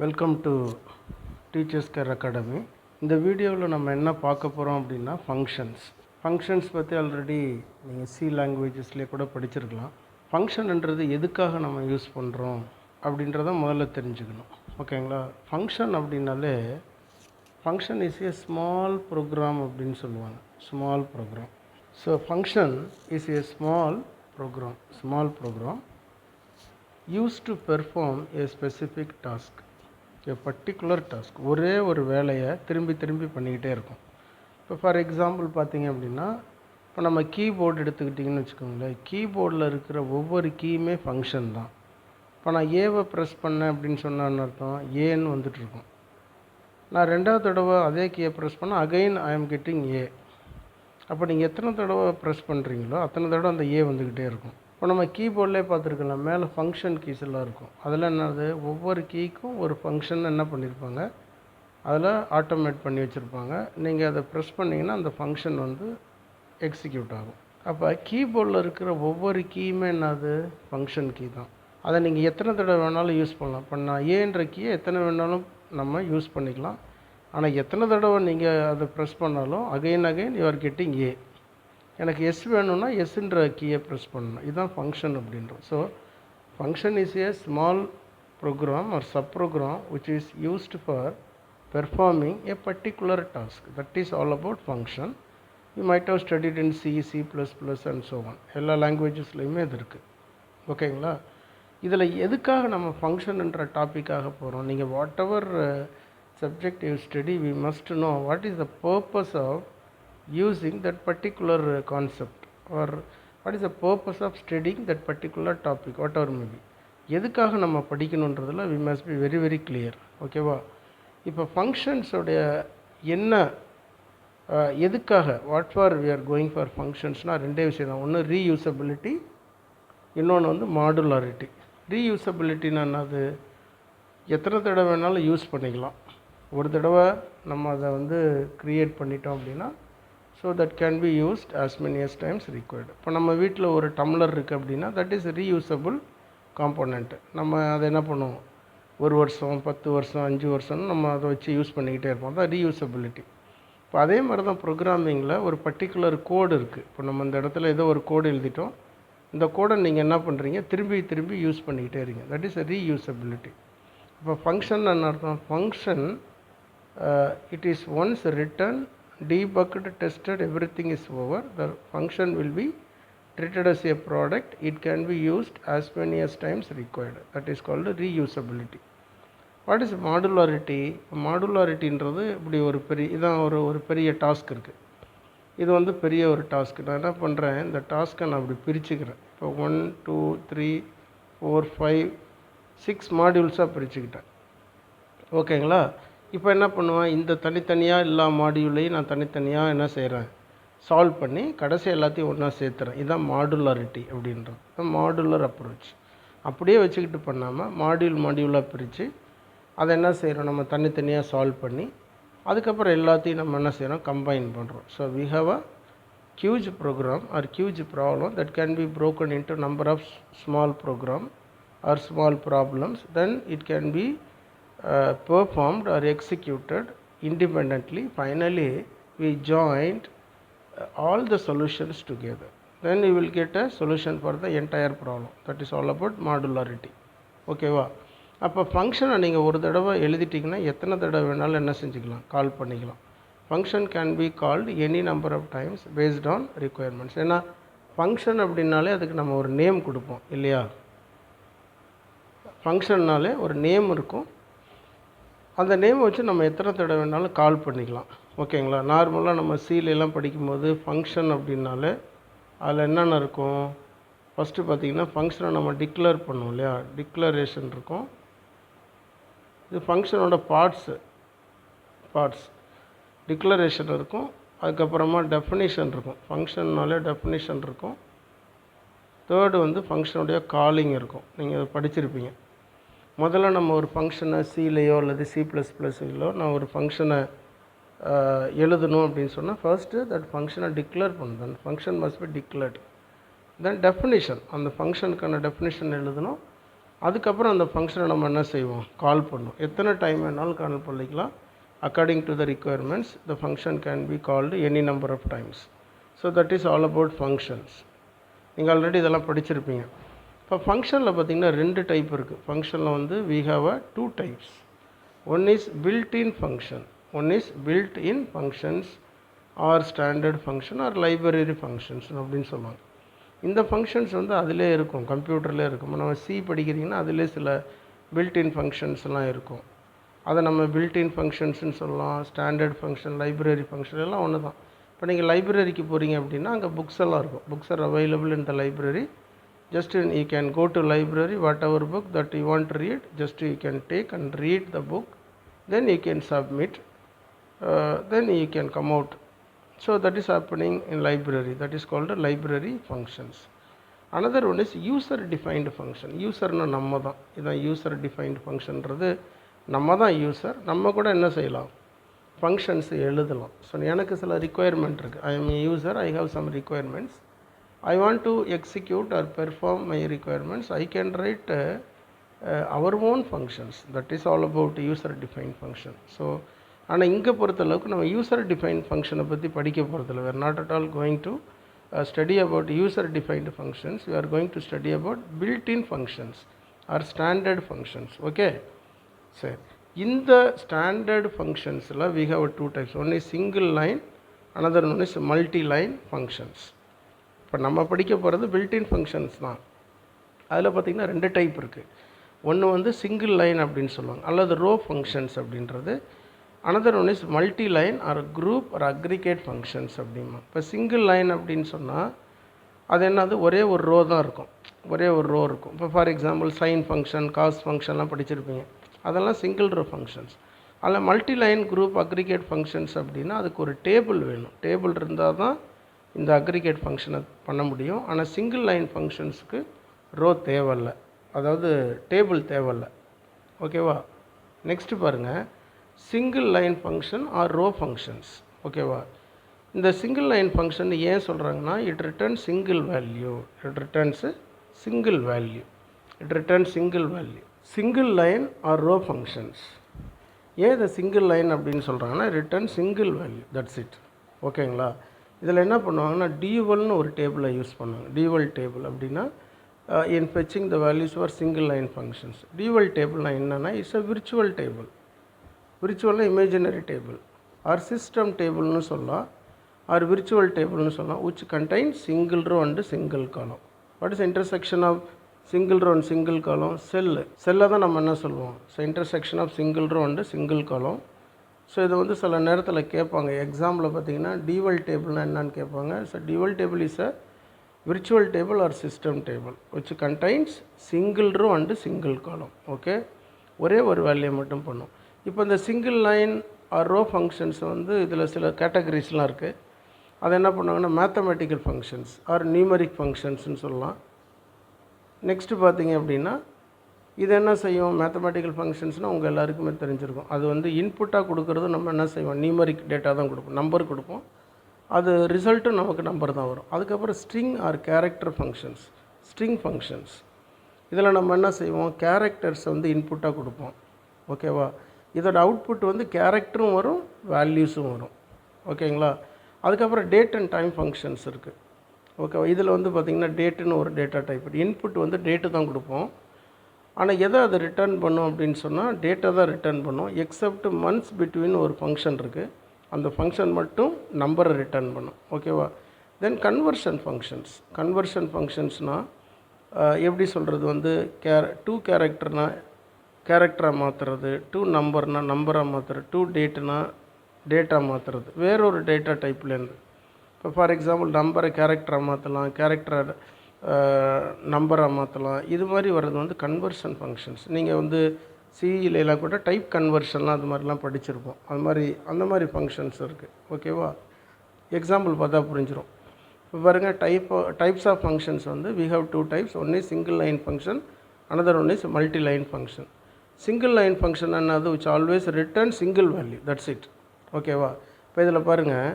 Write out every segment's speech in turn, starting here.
Welcome to teachers care academy. இந்த வீடியோவில் நம்ம என்ன பார்க்க போகிறோம் அப்படின்னா ஃபங்க்ஷன்ஸ் பற்றி ஆல்ரெடி நீங்கள் சி லாங்குவேஜஸ்லேயே கூட படிச்சிருக்கலாம். ஃபங்க்ஷன்ன்றது எதுக்காக நம்ம யூஸ் பண்ணுறோம் அப்படின்றத முதல்ல தெரிஞ்சுக்கணும். ஓகேங்களா? ஃபங்க்ஷன் அப்படின்னாலே function is a small program அப்படின்னு சொல்லுவாங்க. Small program. So function is a small program used to perform a specific task, a particular task. ஒரே ஒரு வேலையை திரும்பி பண்ணிக்கிட்டே இருக்கும். இப்போ ஃபார் எக்ஸாம்பிள் பார்த்தீங்க அப்படின்னா, இப்போ நம்ம கீபோர்டு எடுத்துக்கிட்டிங்கன்னு வச்சுக்கோங்களேன். கீபோர்டில் இருக்கிற ஒவ்வொரு கீயுமே ஃபங்க்ஷன் தான். இப்போ நான் ஏவை ப்ரெஸ் பண்ணேன் அப்படின்னு சொன்னான்னு அர்த்தம் ஏன்னு வந்துட்டுருக்கும். நான் ரெண்டாவது தடவை அதே கீயை ப்ரெஸ் பண்ணால் அகைன் ஐ எம் கெட்டிங் ஏ. அப்போ நீங்கள் எத்தனை தடவை ப்ரெஸ் பண்ணுறீங்களோ அத்தனை தடவை அந்த ஏ வந்துக்கிட்டே இருக்கும். இப்போ நம்ம கீபோர்ட்லேயே பார்த்துருக்கலாம், மேலே ஃபங்க்ஷன் கீஸ் எல்லாம் இருக்கும். அதில் என்னது, ஒவ்வொரு கீக்கும் ஒரு ஃபங்க்ஷன் என்ன பண்ணியிருப்பாங்க, அதில் ஆட்டோமேட் பண்ணி வச்சுருப்பாங்க. நீங்கள் அதை ப்ரெஸ் பண்ணிங்கன்னா அந்த ஃபங்க்ஷன் வந்து எக்ஸிக்யூட் ஆகும். அப்போ கீபோர்டில் இருக்கிற ஒவ்வொரு கீயுமே என்னது, ஃபங்க்ஷன் கீ தான். அதை நீங்கள் எத்தனை தடவை வேணாலும் யூஸ் பண்ணலாம். இப்போ நான் ஏன்ற கீயை எத்தனை வேணாலும் நம்ம யூஸ் பண்ணிக்கலாம். ஆனால் எத்தனை தடவை நீங்கள் அதை ப்ரெஸ் பண்ணாலும் அகைன் யூ ஆர் கெட்டிங் ஏ. எனக்கு எஸ் வேணும்னா எஸ்ன்ற கீயை ப்ரெஸ் பண்ணணும். இதுதான் ஃபங்க்ஷன் அப்படின்றோம். ஸோ function is a small program or sub program which is used for performing a particular task. That is all about function. You might have studied in C, C++ and so on. எல்லா லாங்குவேஜஸ்லையுமே இது இருக்குது. ஓகேங்களா? இதில் எதுக்காக நம்ம ஃபங்க்ஷன்ன்ற டாப்பிக்காக போகிறோம்? நீங்கள் what ever subject you study, we must know what is the purpose of using that particular concept, or what is the purpose of studying that particular topic, whatever may be. எதுக்காக நம்ம படிக்கணுன்றதில் we must be very very clear. ஓகேவா? இப்போ ஃபங்க்ஷன்ஸோடைய என்ன எதுக்காக, what for we are going for functionsனால் ரெண்டே விஷயம் தான். ஒன்று ரீயூசபிலிட்டி, இன்னொன்று வந்து மாடுலாரிட்டி. ரீயூசபிலிட்டின்னா என்னது, எத்தனை தடவை வேணாலும் யூஸ் பண்ணிக்கலாம். ஒரு தடவை நம்ம அதை வந்து க்ரியேட் பண்ணிட்டோம் அப்படின்னா so that can be used as many as times required. இப்போ நம்ம வீட்டில் ஒரு டம்ளர் இருக்குது அப்படின்னா தட் இஸ் ரீயூசபிள் காம்போனண்ட். நம்ம அதை என்ன பண்ணுவோம், ஒரு வருஷம் 10 வருஷம் 5 வருஷம்னு நம்ம அதை வச்சு யூஸ் பண்ணிக்கிட்டே இருப்போம். அதான் ரீயூசபிலிட்டி. இப்போ அதே மாதிரி தான் ப்ரோக்ராமிங்கில் ஒரு பர்டிகுலர் கோடு இருக்குது. இப்போ நம்ம இந்த இடத்துல ஏதோ ஒரு கோடு எழுதிட்டோம், இந்த கோடை நீங்கள் என்ன பண்ணுறீங்க, திரும்பி யூஸ் பண்ணிக்கிட்டே இருக்கீங்க. That is reusability. இப்போ ஃபங்க்ஷன் என்ன அர்த்தம், function it is once written, debugged, tested, everything is over, the function will be treated as a product. It can be used as many as times required. That is called reusability. What is modularity? மாடுலாரிட்டின்றது இப்படி ஒரு பெரிய இதான் ஒரு பெரிய task இருக்குது. இது வந்து பெரிய ஒரு டாஸ்க். நான் என்ன பண்ணுறேன், இந்த டாஸ்க்கை நான் அப்படி பிரிச்சுக்கிறேன். இப்போ 1 2 3 4 5 6 மாடியூல்ஸாக பிரிச்சுக்கிட்டேன். ஓகேங்களா? இப்போ என்ன பண்ணுவேன், இந்த தனித்தனியாக எல்லா மாடியூலையும் நான் தனித்தனியாக என்ன செய்கிறேன், சால்வ் பண்ணி கடைசி எல்லாத்தையும் ஒன்றா சேர்த்துறேன். இதுதான் மாடுலாரிட்டி அப்படின்றது. Modular approach. அப்படியே வச்சுக்கிட்டு பண்ணாமல் மாடியூலாக பிரித்து அதை என்ன செய்கிறோம், நம்ம தனித்தனியாக சால்வ் பண்ணி அதுக்கப்புறம் எல்லாத்தையும் நம்ம என்ன செய்கிறோம், கம்பைன் பண்ணுறோம். So we have a huge program or huge problem that can be broken into number of small program or small problems. Then it can be performed or executed independently. Finally we joined all the solutions together. Then we will get a solution for the entire problem. That is all about modularity. ஓகேவா? அப்போ ஃபங்க்ஷனை நீங்கள் ஒரு தடவை எழுதிட்டிங்கன்னா எத்தனை தடவை வேணாலும் என்ன செஞ்சுக்கலாம், கால் பண்ணிக்கலாம். Function can be called any number of times based on requirements. ஏன்னா ஃபங்க்ஷன் அப்படின்னாலே அதுக்கு நம்ம ஒரு நேம் கொடுப்போம் இல்லையா? ஃபங்க்ஷன்னாலே ஒரு நேம் இருக்கும். அந்த நேம் வச்சு நம்ம எத்தனை தடவை வேணாலும் கால் பண்ணிக்கலாம். ஓகேங்களா? நார்மலாக நம்ம சீலெல்லாம் படிக்கும்போது ஃபங்க்ஷன் அப்படின்னாலே அதில் என்னென்ன இருக்கும், ஃபஸ்ட்டு பார்த்திங்கன்னா ஃபங்க்ஷனை நம்ம டிக்ளேர் பண்ணுவோம் இல்லையா, டிக்ளரேஷன் இருக்கும். இது ஃபங்க்ஷனோட பார்ட்ஸ் டிக்ளரேஷன் இருக்கும். அதுக்கப்புறமா டெஃபினிஷன் இருக்கும். ஃபங்க்ஷன்னாலே டெஃபினிஷன் இருக்கும். தேர்டு வந்து ஃபங்க்ஷனுடைய காலிங் இருக்கும். நீங்கள் அதை படிச்சிருப்பீங்க. முதல்ல நம்ம ஒரு ஃபங்க்ஷனை சிலையோ அல்லது C++லையோ நான் ஒரு ஃபங்க்ஷனை எழுதணும் அப்படின்னு சொன்னால் ஃபர்ஸ்ட்டு தட் ஃபங்க்ஷனை டிக்ளேர் பண்ணணும். அந்த function must be declared. Then definition, அந்த ஃபங்க்ஷனுக்கான டெஃபினிஷன் எழுதணும். அதுக்கப்புறம் அந்த ஃபங்க்ஷனை நம்ம என்ன செய்வோம், கால் பண்ணுவோம். எத்தனை டைம் வேணாலும் கால் பண்ணிக்கலாம். According to the requirements the function can be called any number of times. So that is all about functions. நீங்கள் ஆல்ரெடி இதெல்லாம் படிச்சிருப்பீங்க. இப்போ ஃபங்க்ஷனில் பார்த்திங்கன்னா 2 டைப் இருக்குது. ஃபங்க்ஷனில் வந்து we have a 2 types. One is built-in function, one is built-in functions or standard function or library functions அப்படின்னு சொல்லுவாங்க. இந்த ஃபங்க்ஷன்ஸ் வந்து அதிலே இருக்கும், கம்ப்யூட்டர்லேயே இருக்கும். நம்ம சி படிக்கிறீங்கன்னா அதிலே சில பில்ட்இன் ஃபங்க்ஷன்ஸ்லாம் இருக்கும். அதை நம்ம பில்ட்இன் ஃபங்க்ஷன்ஸ்னு சொல்லலாம். ஸ்டாண்டர்ட் ஃபங்க்ஷன், லைப்ரரி ஃபங்க்ஷன் எல்லாம் ஒன்று தான். இப்போ நீங்கள் லைப்ரரிக்கு போகிறீங்க அப்படின்னா அங்கே புக்ஸ் எல்லாம் இருக்கும். Books are available in the library. Just you can go to library, whatever book that you want to read, just you can take and read the book, then you can submit, then you can come out. So that is happening in library. That is called a library functions. Another one is user defined function. User na நம்ம தான். இதான் user defined functionன்றது நம்ம தான் user. நம்ம கூட என்ன செய்யலாம், functions எழுதலாம். ஸோ எனக்கு சில ரிக்குயர்மெண்ட் இருக்குது. I am a user, I have some requirements. I want to execute or perform my requirements. I can write our own functions. That is all about user defined function. So ஆனால் இங்கே பொறுத்தளவுக்கு நம்ம user defined ஃபங்க்ஷனை பற்றி படிக்க போகிறதில்ல. we are not at all going to study about user defined functions. We are going to study about built-in functions or standard functions. Okay, சரி. இந்த standard ஃபங்க்ஷன்ஸில் we have 2 types. One is single line, another one is multi-line functions. இப்போ நம்ம படிக்க போகிறது built-in functions தான். அதில் பார்த்திங்கன்னா 2 type இருக்குது. ஒன்று வந்து சிங்கிள் லைன் அப்படின்னு சொல்லுவாங்க, அல்லது ரோ ஃபங்க்ஷன்ஸ் அப்படின்றது. Another one is multi line or group or aggregate functions அப்படிமா. இப்போ சிங்கிள் லைன் அப்படின்னு சொன்னால் அது என்னது, ஒரே ஒரு ரோ தான் இருக்கும், ஒரே ஒரு ரோ இருக்கும். இப்போ for example sine function, cos ஃபங்க்ஷன்லாம் படிச்சிருப்பீங்க. அதெல்லாம் சிங்கிள் ரோ ஃபங்க்ஷன்ஸ். அதில் multi line, group, aggregate functions அப்படின்னா அதுக்கு ஒரு டேபிள் வேணும். டேபிள் இருந்தால் தான் இந்த அக்ரிகேட் ஃபங்க்ஷனை பண்ண முடியும். ஆனால் சிங்கிள் லைன் ஃபங்க்ஷன்ஸுக்கு ரோ தேவையில்லை, அதாவது டேபிள் தேவையில்லை. ஓகேவா. நெக்ஸ்ட்டு பாருங்கள், single line function or row functions. ஓகேவா. இந்த சிங்கிள் லைன் ஃபங்க்ஷன் ஏன் சொல்கிறாங்கன்னா, it return single value. It returns single value. It return single value. Single line or row functions ஏன் இதை சிங்கிள் லைன் அப்படின்னு சொல்கிறாங்கன்னா, return single value, that's it. ஓகேங்களா. இதில் என்ன பண்ணுவாங்கன்னா, டியூவல்னு ஒரு டேபிளை யூஸ் பண்ணுவாங்க. டியூவல் டேபிள் அப்படின்னா in fetching the values for single line functions. Dual டேபிள்னால் என்னென்னா, இட்ஸ் அ விர்ச்சுவல் டேபிள். விர்ச்சுவல்னா இமேஜினரி டேபிள் ஆர் சிஸ்டம் டேபிள்னு சொல்லலாம், ஆர் விர்ச்சுவல் டேபிள்னு சொல்லலாம், which contains single row and single column. What is the intersection of single row and single column? செல்லை தான் நம்ம என்ன சொல்லுவோம், so intersection of single row and single column. So இது வந்து சில நேரத்தில் கேட்பாங்க. எக்ஸாம்பிள் பார்த்தீங்கன்னா டியூவல் டேபிள்னால் என்னன்னு கேட்பாங்க. So dual table is a virtual table or system table which contains single row and single column. Okay, ஒரே ஒரு வேல்யூ மட்டும் பண்ணும். இப்போ இந்த single line or row functions வந்து இதில் சில கேட்டகரிஸ்லாம் இருக்குது. அதை என்ன பண்ணுவாங்கன்னா, மேத்தமெட்டிக்கல் ஃபங்க்ஷன்ஸ் ஆர் நியூமரிக் ஃபங்க்ஷன்ஸ்னு சொல்லலாம். நெக்ஸ்ட்டு பார்த்தீங்க அப்படின்னா, இது என்ன செய்யும், மேத்தமெட்டிக்கல் ஃபங்க்ஷன்ஸ்னால் உங்கள் எல்லாருக்குமே தெரிஞ்சிருக்கும். அது வந்து இன்புட்டாக கொடுக்குறது நம்ம என்ன செய்வோம், நியூமரிக் டேட்டா தான் கொடுப்போம், நம்பர் கொடுப்போம். அது ரிசல்ட்டும் நமக்கு நம்பர் தான் வரும். அதுக்கப்புறம் string or character functions, string functions. இதில் நம்ம என்ன செய்வோம், கேரக்டர்ஸை வந்து இன்புட்டாக கொடுப்போம். ஓகேவா. இதோட அவுட்புட் வந்து கேரக்டரும் வரும், வேல்யூஸும் வரும். ஓகேங்களா. அதுக்கப்புறம் டேட் அண்ட் டைம் ஃபங்க்ஷன்ஸ் இருக்குது. ஓகேவா. இதில் வந்து பார்த்திங்கன்னா டேட்டுன்னு ஒரு டேட்டா டைப். இன்புட் வந்து டேட்டு தான் கொடுப்போம். ஆனால் எதை அதை ரிட்டர்ன் பண்ணும் அப்படின்னு சொன்னால், டேட்டா தான் ரிட்டர்ன் பண்ணும். எக்ஸப்ட் மந்த்ஸ் பிட்வீன் ஒரு ஃபங்க்ஷன் இருக்குது, அந்த ஃபங்க்ஷன் மட்டும் நம்பரை ரிட்டர்ன் பண்ணும். ஓகேவா. தென் கன்வர்ஷன் ஃபங்க்ஷன்ஸ். கன்வர்ஷன் ஃபங்க்ஷன்ஸ்னால் எப்படி சொல்கிறது, வந்து டூ கேரக்டர்னால் கேரக்டராக மாற்றுறது, டூ நம்பர்னால் நம்பராக மாற்றுறது, டூ டேட்டுனா டேட்டா மாற்றுறது, வேறொரு டேட்டா டைப்லேருந்து. இப்போ ஃபார் எக்ஸாம்பிள் நம்பரை கேரக்டராக மாற்றலாம், கேரக்டரை நம்பராக மாற்றலாம். இது மாதிரி வர்றது வந்து கன்வர்ஷன் ஃபங்க்ஷன்ஸ். நீங்கள் வந்து சிஇலாம் கூட டைப் கன்வர்ஷன்லாம் அது மாதிரிலாம் படிச்சிருப்போம். அந்த மாதிரி ஃபங்க்ஷன்ஸ் இருக்குது. ஓகேவா. எக்ஸாம்பிள் பார்த்தா புரிஞ்சிடும். இப்போ பாருங்கள், டைப்ஸ் ஆஃப் ஃபங்க்ஷன்ஸ் வந்து we have 2 types. One is single line function, another one is multi line function. Single line function என்னது, which always return single value, that's it. ஓகேவா. இப்போ இதில் பாருங்கள்,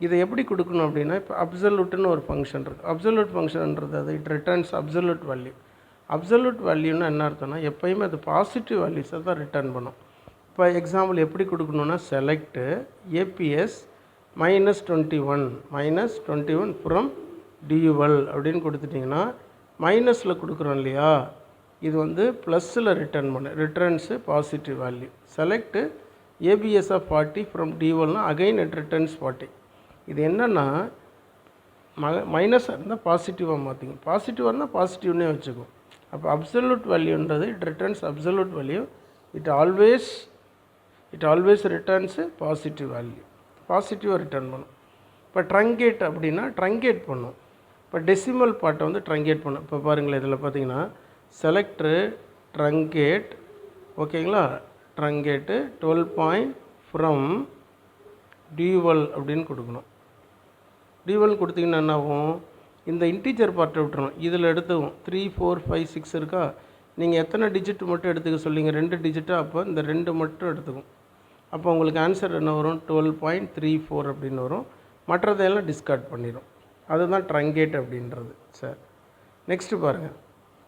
இதை எப்படி கொடுக்கணும் அப்படின்னா, இப்போ அப்சல்யூட்னு ஒரு ஃபங்க்ஷன் இருக்குது. அப்சல்யூட் ஃபங்க்ஷன்ன்றது அது it returns absolute value. Absolute வேல்யூன்னா என்ன அர்த்தம்னா எப்போயுமே அது பாசிட்டிவ் வேல்யூஸை தான் ரிட்டர்ன் பண்ணும். இப்போ எக்ஸாம்பிள் எப்படி கொடுக்கணுன்னா செலக்ட்டு ஏபிஎஸ் -21 ஃப்ரம் டியூவல் அப்படின்னு கொடுத்துட்டிங்கன்னா மைனஸில் கொடுக்குறோம் இல்லையா, இது வந்து ப்ளஸில் ரிட்டர்ன் பண்ணு, returns positive value. Select ABS of 40 from டியூவல்னால் அகைன் இட் ரிட்டர்ன்ஸ் 40. இது என்னென்னா மைனஸாக இருந்தால் பாசிட்டிவாக மாற்றிங்க, பாசிட்டிவாக இருந்தால் பாசிட்டிவ்னே வச்சுக்கும். அப்போ அப்சல்யூட் வேல்யூன்றது it returns absolute value, it always returns positive value, பாசிட்டிவாக ரிட்டர்ன் பண்ணும். இப்போ ட்ரங்கேட் அப்படின்னா ட்ரங்கேட் பண்ணும். இப்போ டெசிமல் பார்ட்டை வந்து ட்ரங்கேட் பண்ணும். இப்போ பாருங்களேன், இதில் பார்த்தீங்கன்னா செலக்ட்ரு ட்ரங்கேட், ஓகேங்களா, ட்ரங்கேட்டு 12 ஃப்ரம் டியூவல் அப்படின்னு கொடுக்கணும். டியூவல் கொடுத்தீங்கன்னா என்ன ஆகும், இந்த இன்டீஜர் பார்ட்டை விட்டுறணும், இதில் எடுத்துக்கும் 3 4 5 6 இருக்கா, நீங்கள் எத்தனை டிஜிட் மட்டும் எடுத்துக்க சொல்லிங்க, 2 டிஜிட்டாக, அப்போ இந்த 2 மட்டும் எடுத்துக்கும். அப்போ உங்களுக்கு ஆன்சர் என்ன வரும், 12.34 அப்படின்னு வரும். மற்றதையெல்லாம் டிஸ்கார்ட் பண்ணிடும். அதுதான் ட்ரங்கேட் அப்படின்றது. சார் நெக்ஸ்ட்டு பாருங்கள்,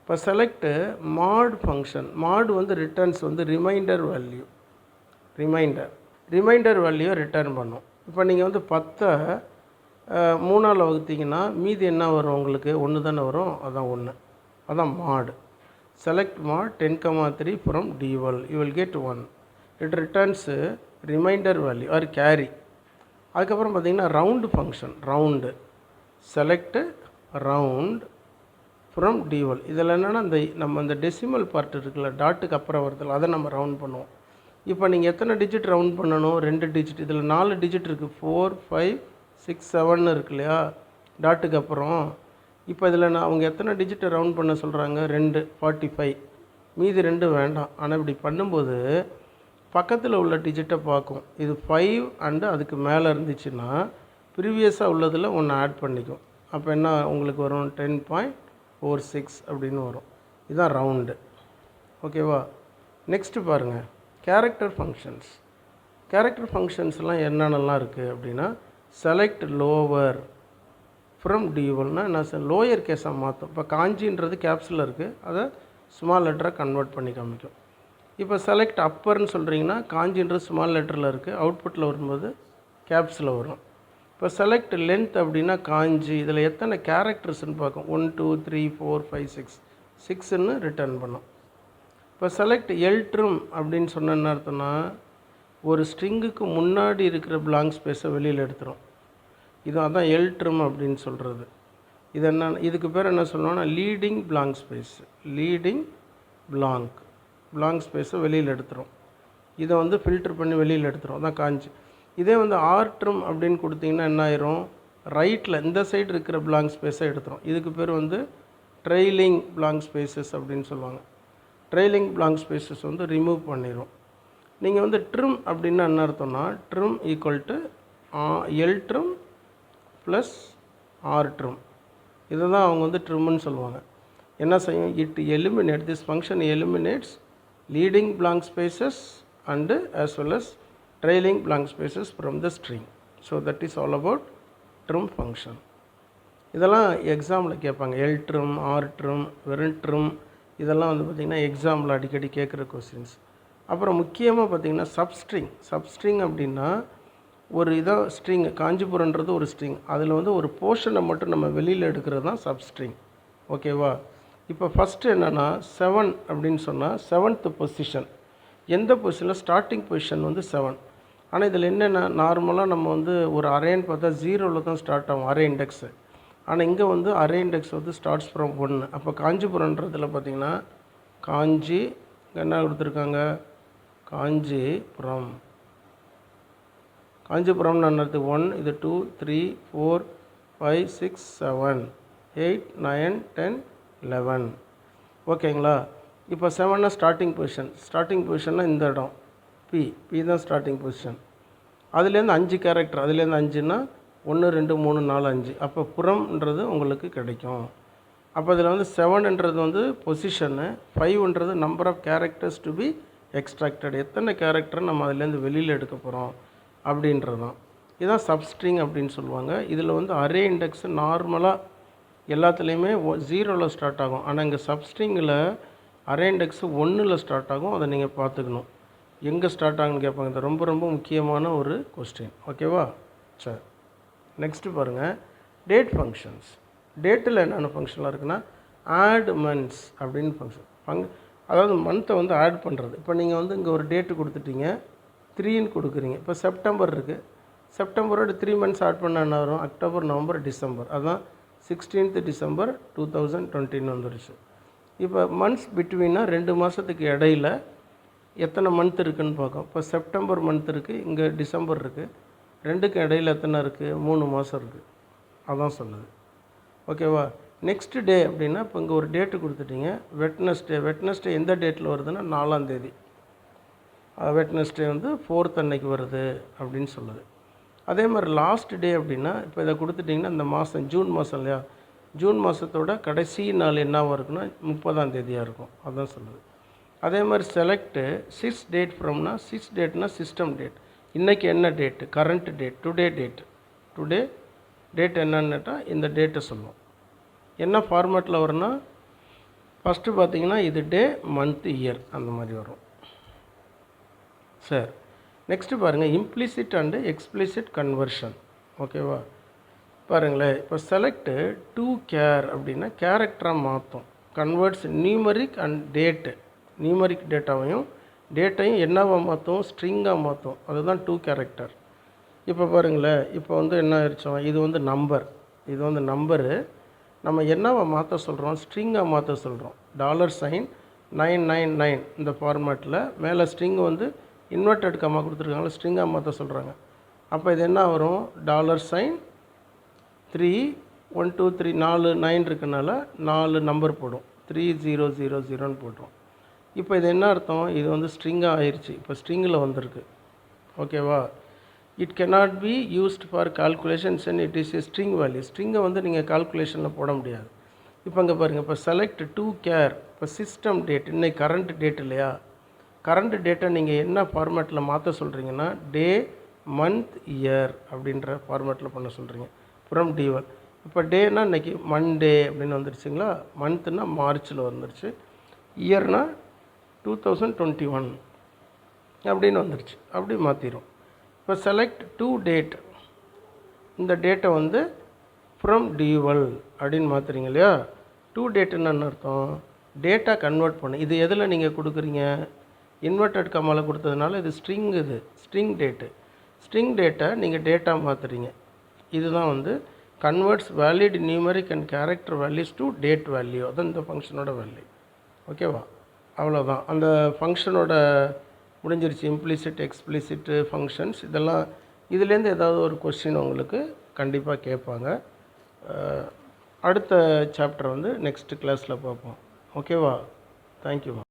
இப்போ செலக்ட்டு மாட் ஃபங்க்ஷன். மாட் வந்து ரிட்டர்ன்ஸ் வந்து ரிமைண்டர் வேல்யூ ரிட்டர்ன் பண்ணும். இப்போ நீங்கள் வந்து 10 3ஆல் வகுத்தீங்கன்னா மீதி என்ன வரும், உங்களுக்கு 1 தானே வரும், அதான் 1, அதான் mod. Select mod 10,3 from dual, you will get 1. It returns remainder value or carry. அதுக்கப்புறம் பார்த்திங்கன்னா round function, round select round from dual. இதில் என்னென்னா நம்ம இந்த டெசிமல் பார்ட் இருக்குல்ல, டாட்டுக்கு அப்புறம் வரதில்ல, அதை நம்ம ரவுண்ட் பண்ணுவோம். இப்போ நீங்கள் எத்தனை டிஜிட் ரவுண்ட் பண்ணணும், 2 டிஜிட். இதில் 4 டிஜிட் இருக்குது, 4 5 6 7 இருக்கு இல்லையா டாட்டுக்கு அப்புறம். இப்போ இதில் அவங்க எத்தனை டிஜிட்டை ரவுண்ட் பண்ண சொல்கிறாங்க, 2 45, மீதி 2 வேண்டாம். ஆனால் இப்படி பண்ணும்போது பக்கத்தில் உள்ள டிஜிட்டை பார்க்கும். இது 5 அண்டு அதுக்கு மேலே இருந்துச்சுன்னா ப்ரீவியஸாக உள்ளதில் ஒன்று ஆட் பண்ணிக்கும். அப்போ என்ன உங்களுக்கு வரும், 10.46 அப்படின்னு வரும். இதுதான் ரவுண்டு. ஓகேவா. நெக்ஸ்ட்டு பாருங்கள், கேரக்டர் ஃபங்க்ஷன்ஸ்லாம் என்னென்னலாம் இருக்குது அப்படின்னா செலக்ட் லோவர் ஃப்ரம் டியூவல்னால் என்ன, லோயர் கேஸாக மாற்றும். இப்போ காஞ்சின்றது கேப்ஸில் இருக்குது, அதை ஸ்மால் லெட்டராக கன்வெர்ட் பண்ணி காமிக்கும். இப்போ செலக்ட் அப்பர்னு சொல்கிறீங்கன்னா காஞ்சின்றது ஸ்மால் லெட்டரில் இருக்குது, அவுட்புட்டில் வரும்போது கேப்ஸில் வரும். இப்போ செலக்ட் லென்த் அப்படின்னா காஞ்சி, இதில் எத்தனை கேரக்டர்ஸ்ன்னு பார்க்கும், 1 2 3 4 5 6 6ன்னு ரிட்டர்ன் பண்ணும். இப்போ செலக்ட் எல்ட்ரும் அப்படின்னு சொன்ன என்ன அர்த்தம்னா ஒரு ஸ்ட்ரிங்குக்கு முன்னாடி இருக்கிற பிளாங்க் ஸ்பேஸை வெளியில் எடுத்துரும். இது அதான் எல்ட்ரும் அப்படின்னு சொல்கிறது. இது என்ன, இதுக்கு பேர் என்ன சொல்லுவோம்னா லீடிங் பிளாங்க் ஸ்பேஸ், பிளாங்க் ஸ்பேஸை வெளியில் எடுத்துரும். இதை வந்து ஃபில்டர் பண்ணி வெளியில் எடுத்துரும், அதான் காஞ்சி. இதே வந்து ஆர்ட்ரும் அப்படின்னு கொடுத்தீங்கன்னா என்ன ஆயிரும், ரைட்டில் இந்த சைடு இருக்கிற பிளாங்க் ஸ்பேஸை எடுத்துரும். இதுக்கு பேர் வந்து ட்ரெய்லிங் பிளாங்க் ஸ்பேசஸ் அப்படின்னு சொல்லுவாங்க. ட்ரெய்லிங் பிளாங்க் ஸ்பேசஸ் வந்து ரிமூவ் பண்ணிடும். நீங்கள் வந்து ட்ரிம் அப்படின்னா என்ன அர்த்தம்னா trim equal to L trim plus R trim, இதை தான் அவங்க வந்து ட்ரிம்னு சொல்லுவாங்க. என்ன செய்யும், it eliminate, this function eliminates leading blank spaces and as well as trailing blank spaces from the string. So that is all about trim function. இதெல்லாம் எக்ஸாமில் கேட்பாங்க, எல் ட்ரிம், ஆர் ட்ரிம், வெறும் ட்ரிம், இதெல்லாம் வந்து பார்த்திங்கன்னா எக்ஸாமில் அடிக்கடி கேட்குற கொஸ்டின்ஸ். அப்புறம் முக்கியமாக பார்த்திங்கன்னா சப்ஸ்ட்ரிங் அப்படின்னா ஒரு இதாக ஸ்ட்ரிங், காஞ்சிபுரன்றது ஒரு ஸ்ட்ரிங், அதில் வந்து ஒரு போர்ஷனை மட்டும் நம்ம வெளியில் எடுக்கிறது தான் சப்ஸ்ட்ரிங். ஓகேவா. இப்போ ஃபஸ்ட்டு என்னென்னா 7 அப்படின்னு சொன்னால் 7th பொசிஷன், எந்த பொசிஷனில் ஸ்டார்டிங் பொசிஷன் வந்து 7. ஆனால் இதில் என்னென்னா நார்மலாக நம்ம வந்து ஒரு அரேன்னு பார்த்தா 0ல் தான் ஸ்டார்ட் ஆகும் அரே இண்டெக்ஸு. ஆனால் இங்கே வந்து அரே இண்டெக்ஸ் வந்து ஸ்டார்ட்ஸ் ஃப்ரம் 1. அப்போ காஞ்சிபுரன்றதில் பார்த்திங்கன்னா காஞ்சி என்ன கொடுத்துருக்காங்க, காஞ்சிபுரம்னு என்னது 1, இது 2 3 4 5 6 7 8 9 10 11. ஓகேங்களா. இப்போ 7னா ஸ்டார்டிங் பொசிஷன்னா இந்த இடம் பி தான் ஸ்டார்டிங் பொசிஷன். அதுலேருந்து 5 கேரக்டர், அதுலேருந்து 5ன்னா 1 2 3 4 5, அப்போ புறம்ன்றது உங்களுக்கு கிடைக்கும். அப்போ இதில் வந்து 7ன்றது வந்து பொசிஷனு, 5ன்றது number of characters to be extracted, எத்தனை கேரக்டர் நம்ம அதுலேருந்து வெளியில் எடுக்க போகிறோம் அப்படின்றது தான். இதுதான் சப்ஸ்ட்ரிங் அப்படின்னு சொல்லுவாங்க. இதில் வந்து அரே இண்டெக்ஸு நார்மலாக எல்லாத்துலேயுமே 0ல் ஸ்டார்ட் ஆகும். ஆனால் இங்கே சப்ஸ்ட்ரிங்கில் அரே இண்டெக்ஸ் 1ல் ஸ்டார்ட் ஆகும். அதை நீங்கள் பார்த்துக்கணும். எங்கே ஸ்டார்ட் ஆகுன்னு கேட்பாங்க. இது ரொம்ப ரொம்ப முக்கியமான ஒரு கொஸ்டின். ஓகேவா? சரி, நெக்ஸ்ட்டு பாருங்கள், டேட் ஃபங்க்ஷன்ஸ். டேட்டில் என்னென்ன ஃபங்க்ஷன்லாம் இருக்குன்னா, ஆட் மந்த்ஸ் அப்படின்னு ஃபங்க்ஷன். அதாவது மந்த்தை வந்து ஆட் பண்ணுறது. இப்போ நீங்கள் வந்து இங்கே ஒரு டேட்டு கொடுத்துட்டீங்க, 3ன்னு கொடுக்குறீங்க. இப்போ செப்டம்பர் இருக்குது. செப்டம்பரோட 3 மந்த்ஸ் ஆட் பண்ண என்ன வரும்? October, November, December. அதுதான் 16th டிசம்பர் 2020 வந்துருச்சு. இப்போ மந்த்ஸ் பிட்வீனா 2 மாதத்துக்கு இடையில் எத்தனை மந்த் இருக்குதுன்னு பார்க்கும். இப்போ செப்டம்பர் மந்த் இருக்குது, இங்கே டிசம்பர் இருக்குது. 2க்கு இடையில் எத்தனை இருக்குது? 3 மாதம் இருக்குது. அதான் சொல்லுது. ஓகேவா? நெக்ஸ்ட் டே அப்படின்னா இப்போ இங்கே ஒரு டேட்டு கொடுத்துட்டீங்க, வெட்னஸ்டே. வெட்னஸ்டே எந்த டேட்டில் வருதுன்னா 4ஆம் தேதி. வெட்னஸ்டே வந்து 4th அன்னைக்கு வருது அப்படின்னு சொல்லுது. அதே மாதிரி லாஸ்ட் டே அப்படின்னா இப்போ இதை கொடுத்துட்டிங்கன்னா இந்த மாதம் ஜூன் மாதம் இல்லையா, ஜூன் மாதத்தோட கடைசி நாள் என்னவாக இருக்குன்னா 30ஆம் தேதியாக இருக்கும். அதுதான் சொல்லுது. அதே மாதிரி செலக்ட்டு 6 டேட் ஃப்ரம்னா 6 டேட்னா சிஸ்டம் டேட். இன்றைக்கி என்ன date? Current date, today date. Today date என்னன்னுட்டா இந்த டேட்டை சொல்லுவோம். என்ன ஃபார்மேட்டில் வரும்னா ஃபஸ்ட்டு பார்த்தீங்கன்னா இது டே, மந்த், இயர் அந்த மாதிரி வரும். சரி, நெக்ஸ்ட்டு பாருங்கள், இம்ப்ளிசிட் அண்டு எக்ஸ்பிளிசிட் கன்வர்ஷன். ஓகேவா? பாருங்களேன், இப்போ செலக்ட்டு டு கேர் அப்படின்னா கேரக்டராக மாற்றும். Converts numeric and date. Numeric டேட்டாவையும் டேட்டையும் என்னவாக மாற்றும்? ஸ்ட்ரிங்காக மாற்றும். அதுதான் டு கேரக்டர். இப்போ பாருங்களேன், இப்போ வந்து என்ன ஆயிடுச்சோம், இது வந்து நம்பர். இது வந்து நம்பரு. நம்ம என்னவா மாற்ற சொல்கிறோம்? ஸ்ட்ரிங்காக மாற்ற சொல்கிறோம். $999 இந்த ஃபார்மேட்டில் மேலே ஸ்ட்ரிங் வந்து இன்வெர்டட் கம்மா கொடுத்துருக்காங்களா, ஸ்ட்ரிங்காக மாற்ற சொல்கிறாங்க. அப்போ இது என்ன வரும்? $3 1 2 3 4 9 இருக்கனால 4 நம்பர் போடும், 3000ன்னு போட்டுரும். இப்போ இது என்ன அர்த்தம்? இது வந்து ஸ்ட்ரிங்காக ஆயிடுச்சு. இப்போ ஸ்ட்ரிங்கில் வந்திருக்கு. ஓகேவா? It cannot be used for calculations and it is a string value. ஸ்ட்ரிங்கை வந்து நீங்கள் கால்குலேஷனில் போட முடியாது. இப்போ இங்கே பாருங்கள், இப்போ செலக்ட் டு கேர். இப்போ சிஸ்டம் டேட், இன்னைக்கு கரண்ட் டேட் இல்லையா, கரண்ட் டேட்டை நீங்கள் என்ன ஃபார்மேட்டில் மாற்ற சொல்கிறீங்கன்னா டே, மந்த், இயர் அப்படின்ற ஃபார்மேட்டில் பண்ண சொல்கிறீங்க. From D1. இப்போ டேனா இன்றைக்கி மண்டே அப்படின்னு வந்துருச்சுங்களா, மந்த்னா மார்ச்சில் வந்துருச்சு, இயர்னா 2021 அப்படின்னு வந்துருச்சு. அப்படி மாற்றிடும். இப்போ செலக்ட் டு டேட், இந்த டேட்டை வந்து ஃப்ரம் D1 அப்படின்னு மாற்றுறீங்க இல்லையா. டு டேட்டுன்னு என்ன அர்த்தம்? டேட்டா கன்வெர்ட் பண்ணு. இது எதில் நீங்கள் கொடுக்குறீங்க? இன்வெர்டட் கம்மாவில் கொடுத்ததுனால இது ஸ்ட்ரிங். இது ஸ்ட்ரிங் டேட்டு. ஸ்ட்ரிங் டேட்டை நீங்கள் டேட்டா மாற்றுறீங்க. இதுதான் வந்து converts valid numeric and character values to date value. அதான் இந்த ஃபங்க்ஷனோட வேல்யூ. ஓகேவா? அவ்வளோதான். அந்த ஃபங்க்ஷனோட முடிஞ்சிருச்சு. இம்ப்ளிசிட், எக்ஸ்பிளிசிட்டு ஃபங்க்ஷன்ஸ் இதெல்லாம். இதுலேருந்து ஏதாவது ஒரு கொஸ்டின் உங்களுக்கு கண்டிப்பாக கேட்பாங்க. அடுத்த சாப்டர் வந்து நெக்ஸ்ட் கிளாஸில் பார்ப்போம். ஓகேவா? தேங்க்யூமா.